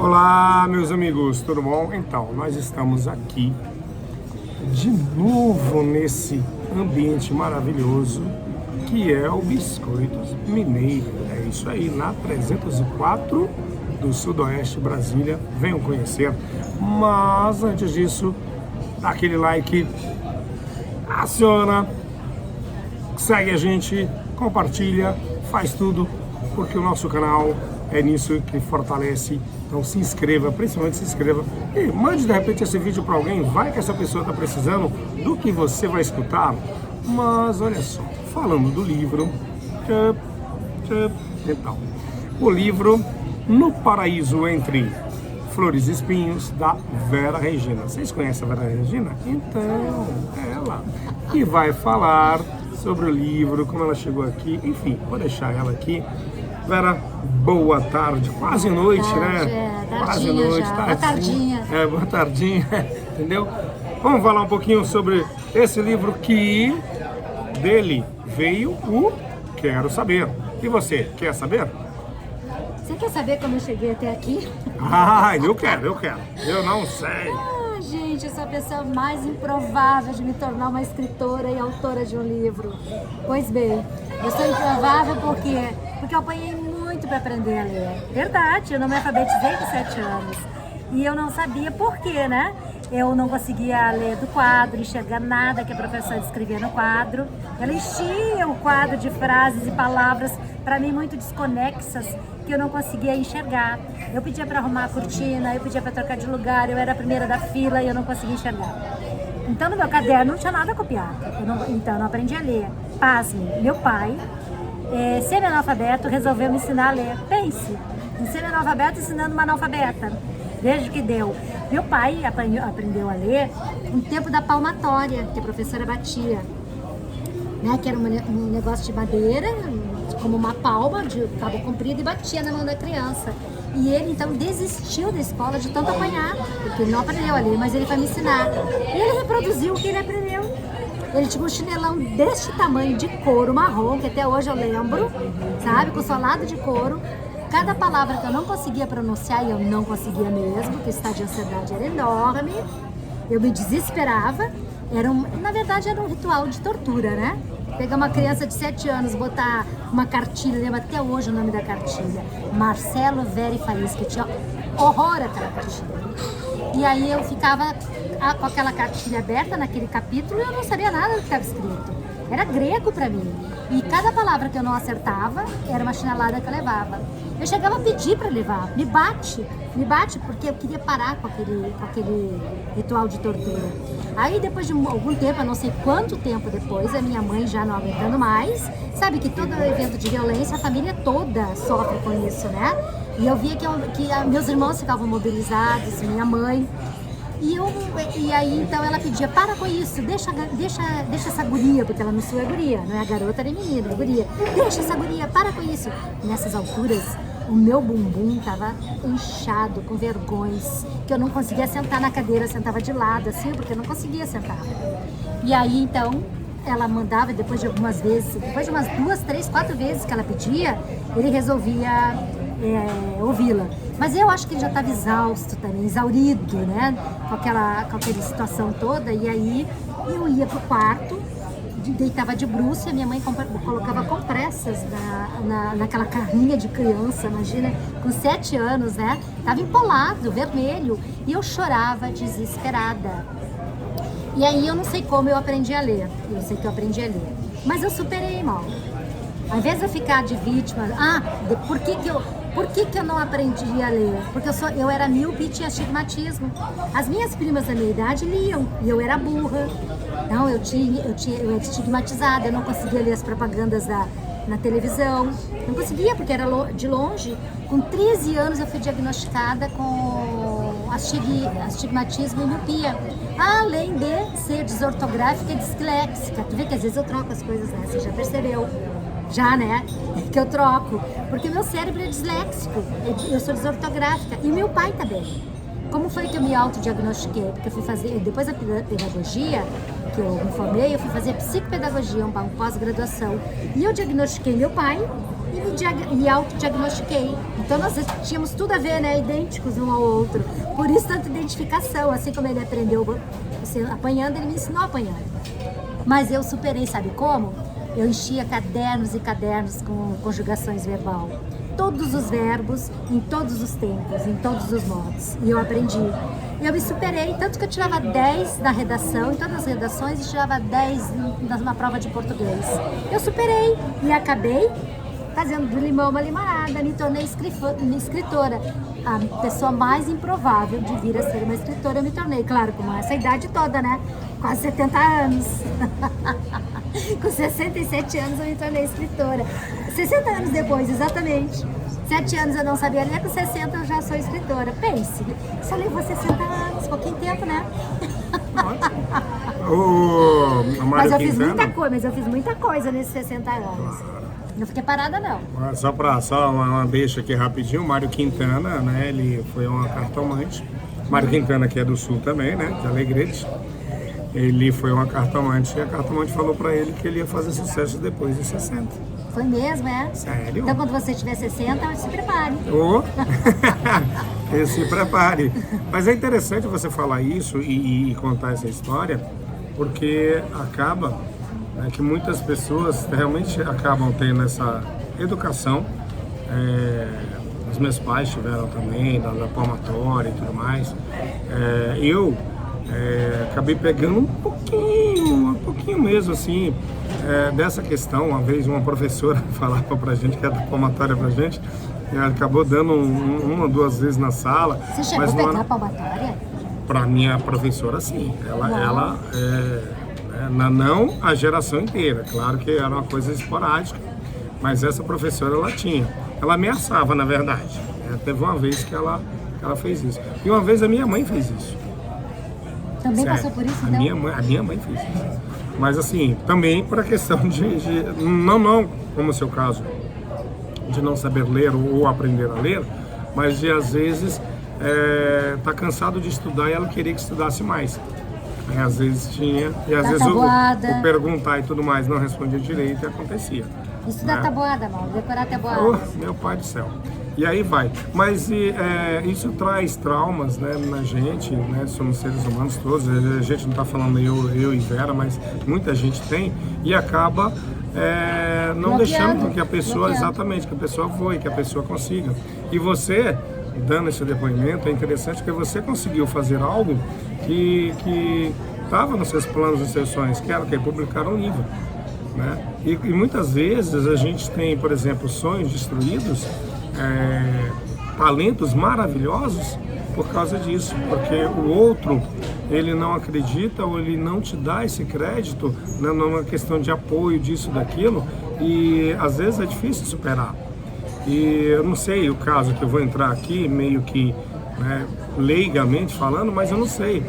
Olá, meus amigos, tudo bom? Então, nós estamos aqui de novo nesse ambiente maravilhoso que é o Biscoitos Mineiro. É isso aí, na 304 do Sudoeste, Brasília. Venham conhecer. Mas antes disso, dá aquele like, aciona, segue a gente, compartilha, faz tudo, porque o nosso canal é nisso que fortalece. Então se inscreva, principalmente se inscreva e mande de repente esse vídeo para alguém. Vai que essa pessoa está precisando do que você vai escutar. Mas olha só, falando do livro, então, o livro No Paraíso Entre Flores e Espinhos, da Vera Regina. Vocês conhecem a Vera Regina? Então, ela que vai falar sobre o livro, como ela chegou aqui, enfim, vou deixar ela aqui. Vera, boa tarde, quase noite, né? Quase noite, boa tardinha. Boa tardinha, entendeu? Vamos falar um pouquinho sobre esse livro que dele veio o Quero Saber. E você, quer saber? Você quer saber como eu cheguei até aqui? Ah, eu quero. Eu não sei. Ah, gente, eu sou a pessoa mais improvável de me tornar uma escritora e autora de um livro. Pois bem, eu sou improvável porque eu apanhei muito para aprender a ler. Verdade, eu não me alfabetizei com 7 anos. E eu não sabia por quê, né? Eu não conseguia ler do quadro, enxergar nada que a professora escrevia no quadro. Ela enchia o quadro de frases e palavras, para mim, muito desconexas, que eu não conseguia enxergar. Eu pedia para arrumar a cortina, eu pedia para trocar de lugar, eu era a primeira da fila e eu não conseguia enxergar. Então, no meu caderno não tinha nada copiado. Então, eu não aprendi a ler. Pasme, meu pai, semi-analfabeto, resolveu me ensinar a ler. Pense, um semi-analfabeto ensinando uma analfabeta. Veja o que deu. Meu pai aprendeu a ler no tempo da palmatória, que a professora batia, né? Que era um negócio de madeira, como uma palma de cabo comprido, e batia na mão da criança. E ele então desistiu da escola de tanto apanhar, porque ele não aprendeu a ler, mas ele foi me ensinar. E ele reproduziu o que ele aprendeu. Ele tinha um chinelão deste tamanho de couro marrom, que até hoje eu lembro, sabe? Com solado de couro. Cada palavra que eu não conseguia pronunciar, e eu não conseguia mesmo, porque o estado de ansiedade era enorme, eu me desesperava. Na verdade, era um ritual de tortura, né? Pegar uma criança de 7 anos, botar uma cartilha, lembro até hoje o nome da cartilha, Marcelo Vera e Faísca, que tinha horror àquela cartilha. E aí eu ficava com aquela cartilha aberta naquele capítulo e eu não sabia nada do que estava escrito. Era grego para mim. E cada palavra que eu não acertava era uma chinelada que eu levava. Eu chegava a pedir para levar, me bate, porque eu queria parar com aquele ritual de tortura. Aí depois de algum tempo, eu não sei quanto tempo depois, a minha mãe já não aguentando mais, sabe que todo evento de violência, a família toda sofre com isso, né? E eu via que meus irmãos ficavam mobilizados, minha mãe. E aí então ela pedia, para com isso, deixa essa guria, porque ela não sou a guria, não é a garota nem menina, é a guria. Deixa essa guria, para com isso. Nessas alturas, o meu bumbum estava inchado, com vergões, que eu não conseguia sentar na cadeira, eu sentava de lado assim, porque eu não conseguia sentar. E aí então ela mandava, depois de algumas vezes, depois de umas 2, 3, 4 vezes que ela pedia, ele resolvia ouvi-la. Mas eu acho que ele já estava exausto também, exaurido, né? Com aquela situação toda. E aí eu ia pro quarto, deitava de bruços e a minha mãe colocava compressas naquela carninha de criança, imagina, com 7 anos, né? Tava empolado, vermelho. E eu chorava desesperada. E aí eu não sei como eu aprendi a ler. Eu sei que eu aprendi a ler. Mas eu superei, mal. Ao invés de eu ficar de vítima, por que eu não aprendi a ler? Porque eu era míope e tinha astigmatismo. As minhas primas da minha idade liam e eu era burra. Então eu era estigmatizada, eu não conseguia ler as propagandas na televisão. Não conseguia porque era de longe. Com 13 anos eu fui diagnosticada com astigmatismo e miopia. Além de ser desortográfica e disléxica. Tu vê que às vezes eu troco as coisas, né? Você já percebeu? Já, né? Que eu troco. Porque meu cérebro é disléxico. Eu sou desortográfica. E meu pai também. Como foi que eu me autodiagnostiquei? Porque eu fui fazer, depois da pedagogia, que eu me formei, eu fui fazer psicopedagogia, uma pós-graduação. E eu diagnostiquei meu pai me autodiagnostiquei. Então nós tínhamos tudo a ver, né? Idênticos um ao outro. Por isso tanta identificação, assim como ele aprendeu apanhando, ele me ensinou apanhando. Mas eu superei, sabe como? Eu enchia cadernos e cadernos com conjugações verbal. Todos os verbos, em todos os tempos, em todos os modos. E eu aprendi. Eu me superei, tanto que eu tirava 10 na redação, em todas as redações, e tirava 10 numa prova de português. Eu superei e acabei fazendo do limão uma limonada, me tornei escritora. A pessoa mais improvável de vir a ser uma escritora eu me tornei, claro, com essa idade toda, né? Quase 70 anos. Com 67 anos eu me tornei escritora. 60 anos depois, exatamente. 7 anos eu não sabia ler, com 60 eu já sou escritora. Pense, só levou 60 anos, pouquinho tempo, né? Mas eu fiz muita coisa nesses 60 anos. Não fiquei parada, não. Só uma deixa aqui rapidinho. O Mário Quintana, né? Ele foi uma cartomante. Mário Quintana, que é do Sul também, né? De Alegrete. Ele foi uma cartomante e a cartomante falou pra ele que ele ia fazer sucesso depois de 60. Foi mesmo, é? Sério? Então quando você tiver 60, se prepare. Se prepare. Mas é interessante você falar isso e contar essa história, porque acaba, né, que muitas pessoas realmente acabam tendo essa educação. Os meus pais tiveram também, da palmatória e tudo mais. Eu acabei pegando um pouquinho mesmo, assim, dessa questão. Uma vez uma professora falava pra gente, que era da palmatória pra gente, e ela acabou dando uma ou duas vezes na sala. Você chegou a pegar a palmatória? Pra minha professora, sim. Ela não a geração inteira, claro que era uma coisa esporádica, mas essa professora ela tinha. Ela ameaçava, na verdade. Teve uma vez que ela fez isso. E uma vez a minha mãe fez isso. Também passou por isso, então? A minha mãe fez isso. Mas assim, também por a questão não como o seu caso, de não saber ler ou aprender a ler, mas de às vezes tá cansado de estudar e ela queria que estudasse mais. Aí, às vezes tinha, e às vezes o perguntar e tudo mais não respondia direito e acontecia. Estudar tabuada, mal, decorar tabuada. Meu pai do céu. E aí vai. Mas isso traz traumas, né, na gente, né? Somos seres humanos todos. A gente não está falando eu e Vera, mas muita gente tem e acaba não deixando que a pessoa, exatamente, que a pessoa voe, que a pessoa consiga. E você, dando esse depoimento, é interessante porque você conseguiu fazer algo que estava nos seus planos e seus sonhos, que era o quê? Publicar um livro. Né? E muitas vezes a gente tem, por exemplo, sonhos destruídos, talentos maravilhosos por causa disso, porque o outro ele não acredita ou ele não te dá esse crédito, né, numa questão de apoio disso, daquilo, e às vezes é difícil superar. E eu não sei o caso que eu vou entrar aqui, meio que, né, leigamente falando, mas eu não sei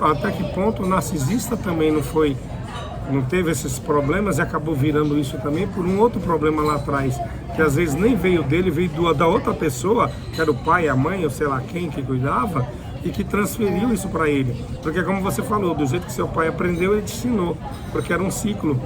até que ponto o narcisista também não teve esses problemas e acabou virando isso também por um outro problema lá atrás, que às vezes nem veio dele, veio da outra pessoa, que era o pai, a mãe, ou sei lá quem que cuidava, e que transferiu isso para ele. Porque como você falou, do jeito que seu pai aprendeu, ele te ensinou, porque era um ciclo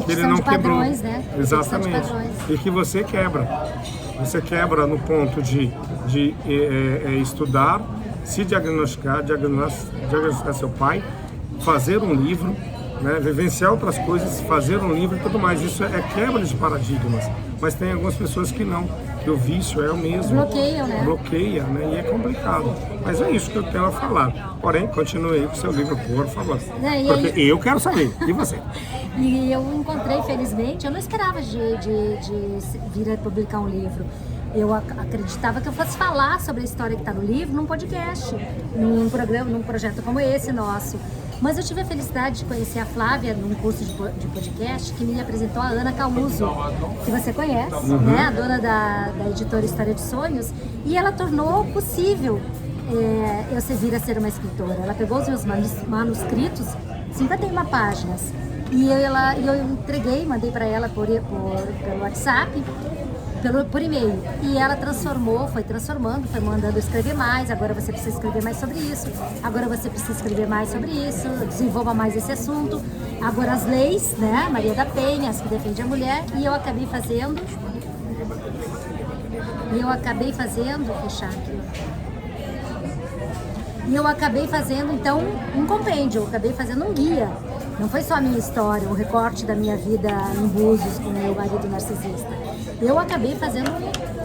que ele não quebrou. Padrões, né? Exatamente. E que você quebra. Você quebra no ponto de estudar, se diagnosticar seu pai, fazer um livro, né, vivenciar outras coisas, fazer um livro e tudo mais. Isso é quebra de paradigmas. Mas tem algumas pessoas que não, que o vício é o mesmo. Bloqueiam, né? Bloqueia, né? E é complicado. Mas é isso que eu tenho a falar. Porém, continue aí com o seu livro, por favor. Porque eu quero saber. E você? E eu encontrei, felizmente, eu não esperava de vir a publicar um livro. Eu acreditava que eu fosse falar sobre a história que está no livro num podcast, num programa, num projeto como esse nosso. Mas eu tive a felicidade de conhecer a Flávia num curso de podcast que me apresentou a Ana Calmuso, que você conhece, né? A dona da editora História de Sonhos, e ela tornou possível eu vir a ser uma escritora. Ela pegou os meus manuscritos, 51 páginas, e eu entreguei, mandei para ela pelo WhatsApp, por e-mail, e ela foi transformando, foi mandando escrever mais. Agora você precisa escrever mais sobre isso, agora você precisa escrever mais sobre isso, desenvolva mais esse assunto. agora as leis, né? Maria da Penha, as que defende a mulher, e eu acabei fazendo, fechar aqui, e eu acabei fazendo, então, um compêndio, eu acabei fazendo um guia. Não foi só a minha história, o recorte da minha vida em Búzios com meu marido narcisista. Eu acabei fazendo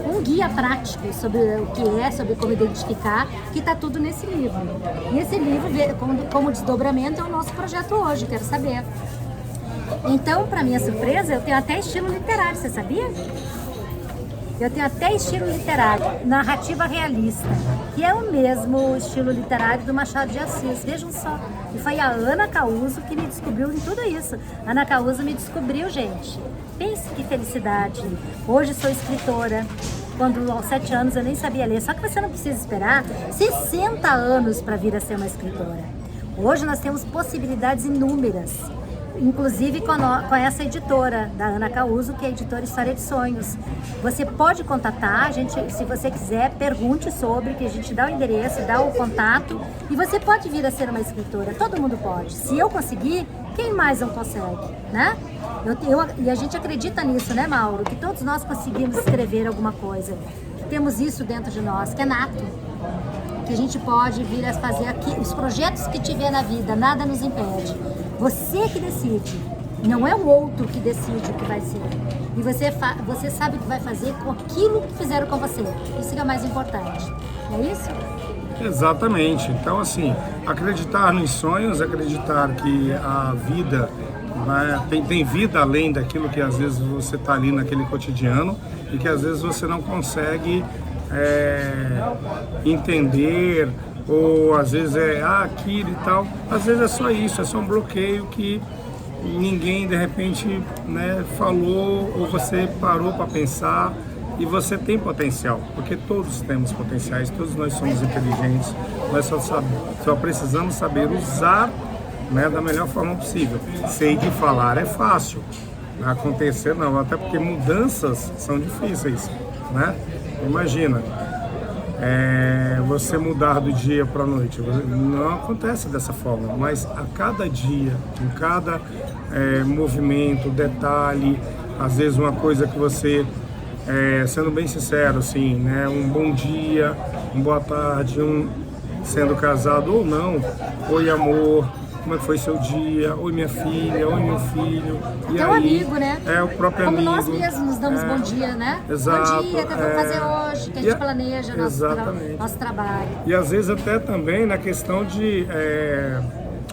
um guia prático sobre o que é, sobre como identificar, que está tudo nesse livro. E esse livro, como desdobramento, é o nosso projeto hoje, quero saber. Então, para minha surpresa, eu tenho até estilo literário, você sabia? Eu tenho até estilo literário, narrativa realista, que é o mesmo estilo literário do Machado de Assis, vejam só. E foi a Ana Causo que me descobriu em tudo isso. A Ana Causo me descobriu, gente. Pense que felicidade. Hoje sou escritora. Quando aos 7 anos eu nem sabia ler. Só que você não precisa esperar 60 anos para vir a ser uma escritora. Hoje nós temos possibilidades inúmeras. Inclusive com essa editora da Ana Causo, que é a editora História de Sonhos. Você pode contatar, a gente, se você quiser, pergunte sobre, que a gente dá o endereço, dá o contato, e você pode vir a ser uma escritora, todo mundo pode. Se eu conseguir, quem mais não consegue, né? E a gente acredita nisso, né, Mauro? Que todos nós conseguimos escrever alguma coisa, que temos isso dentro de nós, que é nato. Que a gente pode vir a fazer aqui, os projetos que tiver na vida, nada nos impede. Você que decide, não é o outro que decide o que vai ser. E você sabe o que vai fazer com aquilo que fizeram com você. Isso que é o mais importante. Não é isso? Exatamente. Então, assim, acreditar nos sonhos, acreditar que a vida, né, tem vida além daquilo que às vezes você está ali naquele cotidiano e que às vezes você não consegue entender, ou às vezes aquilo e tal. Às vezes é só isso, é só um bloqueio que ninguém de repente, né, falou, ou você parou para pensar. E você tem potencial, porque todos temos potenciais, todos nós somos inteligentes, nós só precisamos saber usar, né, da melhor forma possível. Sei que falar é fácil, acontecer não, até porque mudanças são difíceis, né? Imagina, você mudar do dia para a noite, não acontece dessa forma, mas a cada dia, em cada movimento, detalhe, às vezes uma coisa que você, sendo bem sincero, assim, né, um bom dia, uma boa tarde, sendo casado ou não, oi amor, como é que foi seu dia, oi minha filha, oi meu filho. E até aí, o amigo, né? É o próprio como amigo. Como nós mesmos nos damos bom dia, né? Exato. Bom dia, o que vamos fazer hoje, que a gente planeja nosso trabalho. E às vezes até também na questão de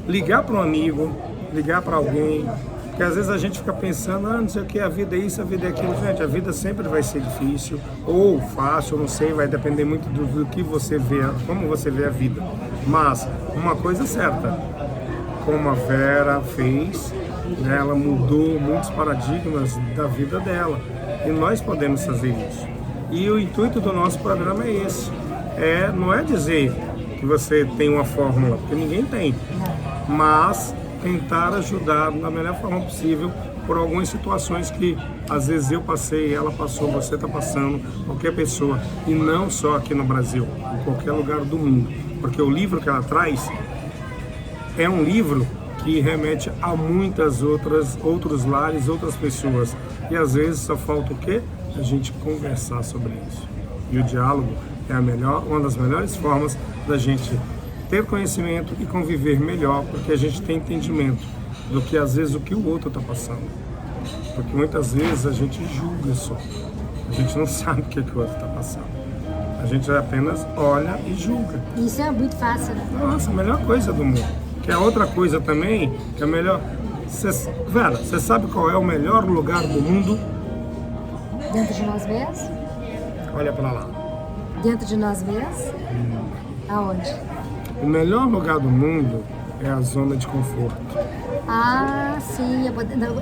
ligar para um amigo, ligar para alguém, porque às vezes a gente fica pensando, não sei o que, a vida é isso, a vida é aquilo. Gente, a vida sempre vai ser difícil, ou fácil, não sei, vai depender muito do que você vê, como você vê a vida. Mas uma coisa é certa, como a Vera fez, né, ela mudou muitos paradigmas da vida dela, e nós podemos fazer isso. E o intuito do nosso programa é esse, não é dizer que você tem uma fórmula, porque ninguém tem, mas tentar ajudar da melhor forma possível por algumas situações que às vezes eu passei, ela passou, você está passando, qualquer pessoa, e não só aqui no Brasil, em qualquer lugar do mundo, porque o livro que ela traz é um livro que remete a muitas outros lares, outras pessoas, e às vezes só falta o quê? A gente conversar sobre isso. E o diálogo é uma das melhores formas da gente ter conhecimento e conviver melhor, porque a gente tem entendimento do que às vezes o que o outro está passando. Porque muitas vezes a gente julga só, a gente não sabe o que o outro está passando. A gente apenas olha e julga. Isso é muito fácil, né? Nossa, a melhor coisa do mundo. Que é outra coisa também, que é melhor... Vera, você sabe qual é o melhor lugar do mundo? Dentro de nós mesmos? Olha pra lá. Dentro de nós mesmos? Aonde? O melhor lugar do mundo é a zona de conforto. Ah, sim,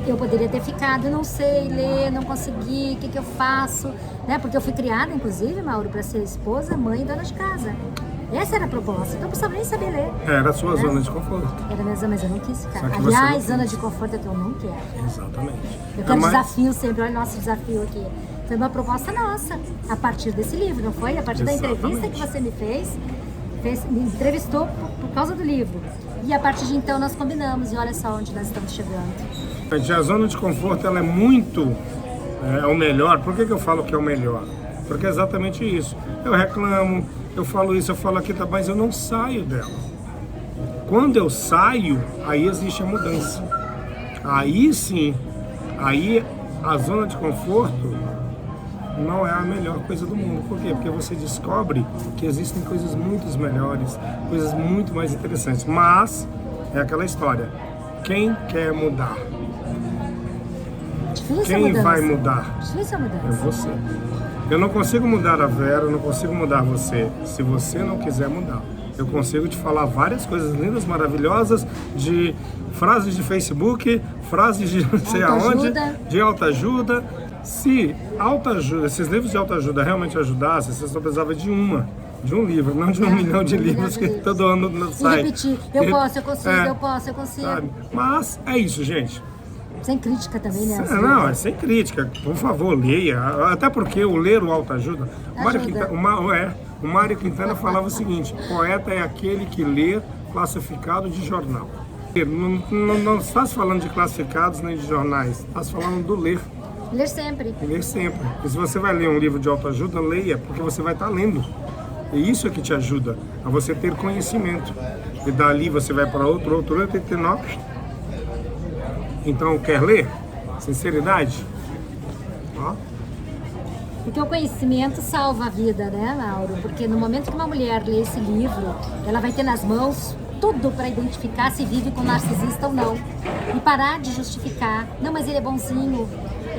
eu poderia ter ficado, não sei ler, não consegui, o que eu faço? Né? Porque eu fui criada, inclusive, Mauro, para ser esposa, mãe e dona de casa. Essa era a proposta, então eu não precisava nem saber ler. Era a sua zona de conforto. Era a minha zona, mas eu não quis ficar. Aliás, zona de conforto é que eu não quero. Exatamente. Eu quero desafio sempre, olha o nosso desafio aqui. Foi uma proposta nossa, a partir desse livro, não foi? A partir da entrevista que você me fez, me entrevistou por causa do livro. E a partir de então nós combinamos e olha só onde nós estamos chegando. Gente, a zona de conforto ela é muito o melhor. Por que eu falo que é o melhor? Porque é exatamente isso. Eu reclamo, eu falo isso, eu falo aquilo, mas eu não saio dela. Quando eu saio, aí existe a mudança. Aí sim, aí a zona de conforto não é a melhor coisa do mundo. Por quê? Porque você descobre que existem coisas muito melhores, coisas muito mais interessantes. Mas é aquela história. Quem quer mudar? Difícil a Quem mudança. vai mudar? Difícil a É mudança. você. Eu não consigo mudar a Vera, eu não consigo mudar você, se você não quiser mudar. Eu consigo te falar várias coisas lindas, maravilhosas, de frases de Facebook, frases de não sei aonde, de autoajuda. Se autoajuda, esses livros de autoajuda realmente ajudassem, você só precisava de um livro, não de 1 milhão de livros que todo ano sai. E repetir, eu posso, eu consigo, eu posso, eu consigo. Sabe? Mas é isso, gente. Sem crítica também, né? Não, é sem crítica. Por favor, leia. Até porque o ler o autoajuda. O Mário Quintana falava o seguinte: poeta é aquele que lê classificado de jornal. Não estás falando de classificados nem de jornais, estás falando do ler. Ler sempre. Ler sempre. E se você vai ler um livro de autoajuda, leia, porque você vai estar lendo. E isso é que te ajuda a você ter conhecimento. E dali você vai para outro, e ter nove. Então, quer ler? Sinceridade? Ó. Porque o conhecimento salva a vida, né, Mauro? Porque no momento que uma mulher lê esse livro, ela vai ter nas mãos tudo para identificar se vive com narcisista ou não. E parar de justificar. Não, mas ele é bonzinho.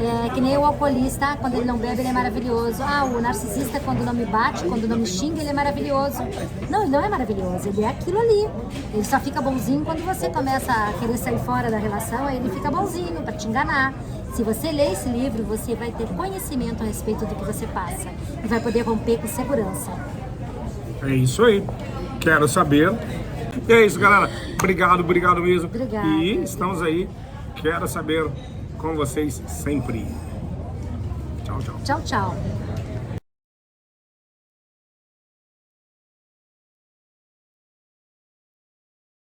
É que nem o alcoolista, quando ele não bebe, ele é maravilhoso. O narcisista, quando não me bate, quando não me xinga, ele é maravilhoso. Não, ele não é maravilhoso, ele é aquilo ali. Ele só fica bonzinho quando você começa a querer sair fora da relação, aí ele fica bonzinho para te enganar. Se você ler esse livro, você vai ter conhecimento a respeito do que você passa e vai poder romper com segurança. É isso aí. Quero saber. E é isso, galera. Obrigado mesmo. Obrigada. E estamos aí. Quero saber com vocês sempre. Tchau, tchau. Tchau, tchau.